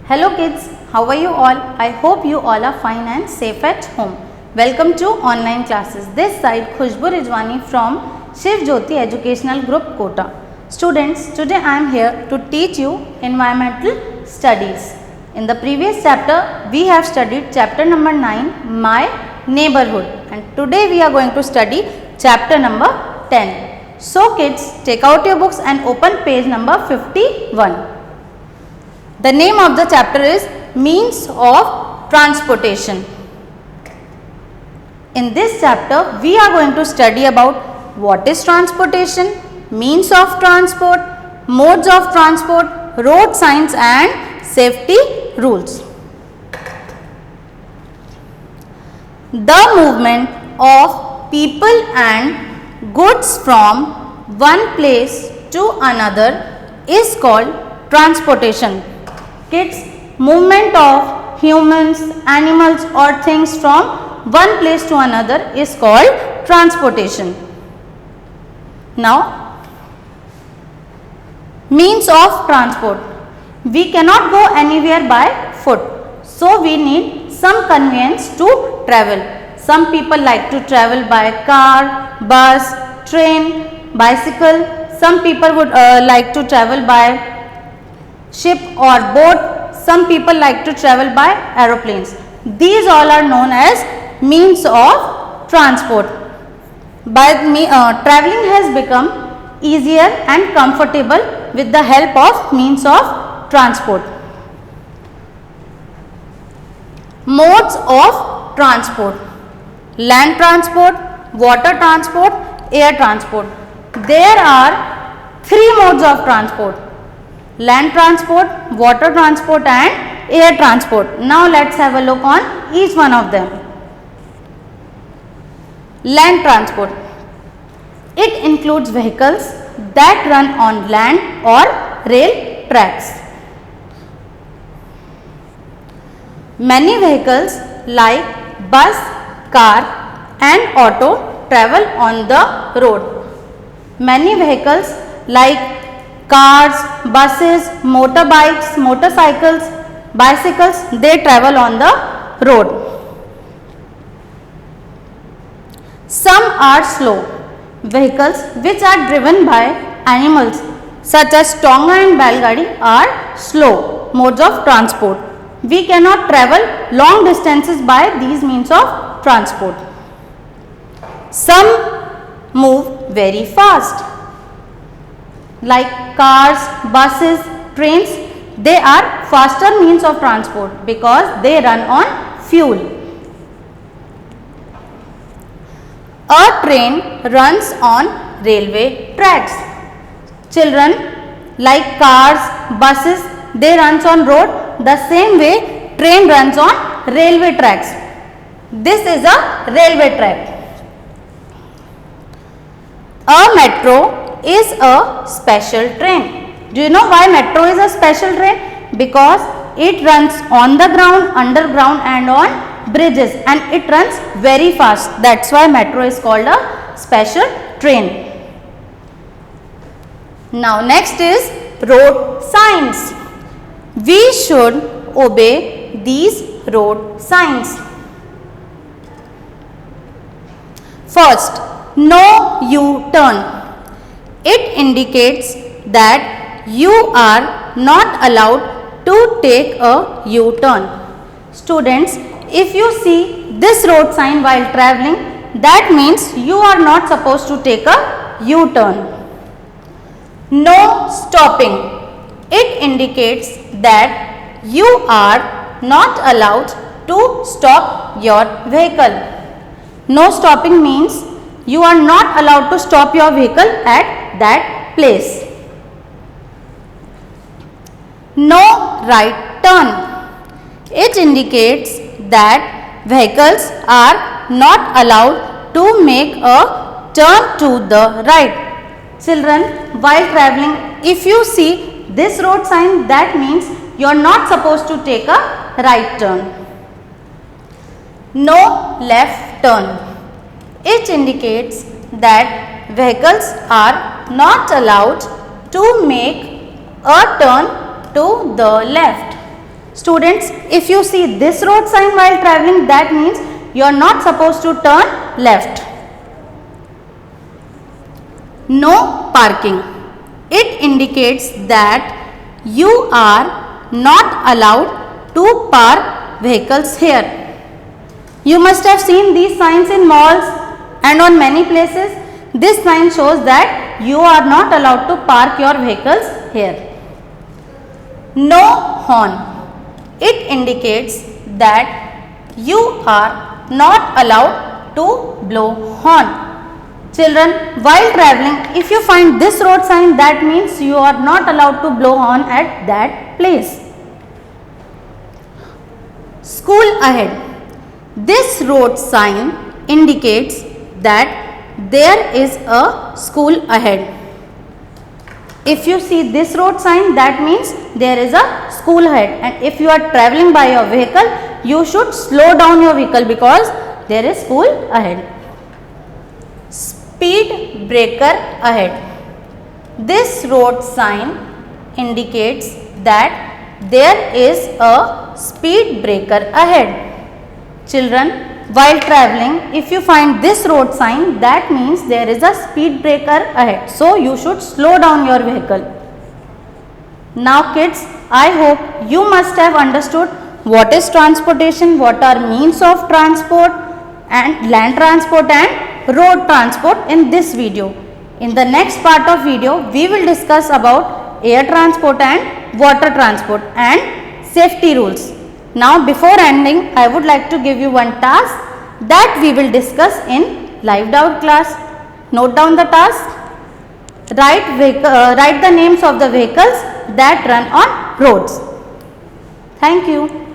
Hello kids, how are you all? I hope you all are fine and safe at home. Welcome to online classes. This side Khushbu Rijwani from Shiv Jyoti Educational Group Kota. Students, today I am here to teach you environmental studies. In the previous chapter, we have studied chapter number 9, My Neighborhood, and today we are going to study chapter number 10. So kids, take out your books and open page number 51. The name of the chapter is Means of Transportation. In this chapter, we are going to study about what is transportation, means of transport, modes of transport, road signs and safety rules. The movement of people and goods from one place to another is called transportation. Kids, movement of humans, animals or things from one place to another is called transportation. Now, means of transport. We cannot go anywhere by foot, so we need some conveyance to travel. Some people like to travel by car, bus, train, bicycle. Some people would like to travel by ship or boat. Some people like to travel by aeroplanes. These all are known as means of transport. Traveling has become easier and comfortable with the help of means of transport. Modes of transport: land transport, water transport, air transport. There are three modes of transport: land transport, water transport and air transport. Now let's have a look on each one of them. Land transport. It includes vehicles that run on land or rail tracks. Many vehicles like bus, car and auto travel on the road. Many vehicles like cars, buses, motorbikes, motorcycles, bicycles, they travel on the road. Some are slow. Vehicles which are driven by animals such as Tonga and Belgadi are slow modes of transport. We cannot travel long distances by these means of transport. Some move very fast, like cars, buses, trains. They are faster means of transport because they run on fuel. A train runs on railway tracks. Children, like cars, buses, they runs on road. The same way train runs on railway tracks. This is a railway track. A metro is a special train. Do you know why metro is a special train? Because it runs on the ground, underground and on bridges, and it runs very fast. That's why metro is called a special train. Now next is road signs. We should obey these road signs. First, no U-turn. It indicates that you are not allowed to take a U-turn. Students, if you see this road sign while traveling, that means you are not supposed to take a U-turn. No stopping. It indicates that you are not allowed to stop your vehicle. No stopping means you are not allowed to stop your vehicle at that place. No right turn. It indicates that vehicles are not allowed to make a turn to the right. Children, while traveling, if you see this road sign, that means you are not supposed to take a right turn. No left turn. It indicates that vehicles are not allowed to make a turn to the left. Students, if you see this road sign while traveling, that means you are not supposed to turn left. No parking. It indicates that you are not allowed to park vehicles here. You must have seen these signs in malls and on many places. This sign shows that you are not allowed to park your vehicles here. No horn. It indicates that you are not allowed to blow horn. Children, while traveling, if you find this road sign, that means you are not allowed to blow horn at that place. School ahead. This road sign indicates that there is a school ahead. If you see this road sign, that means there is a school ahead, and if you are traveling by your vehicle, you should slow down your vehicle because there is school ahead. Speed breaker ahead. This road sign indicates that there is a speed breaker ahead. Children, while traveling, if you find this road sign, that means there is a speed breaker ahead. So, you should slow down your vehicle. Now kids, I hope you must have understood what is transportation, what are means of transport and land transport and road transport in this video. In the next part of video, we will discuss about air transport and water transport and safety rules. Now before ending, I would like to give you one task that we will discuss in live doubt class. Note down the task. Write the names of the vehicles that run on roads. Thank you.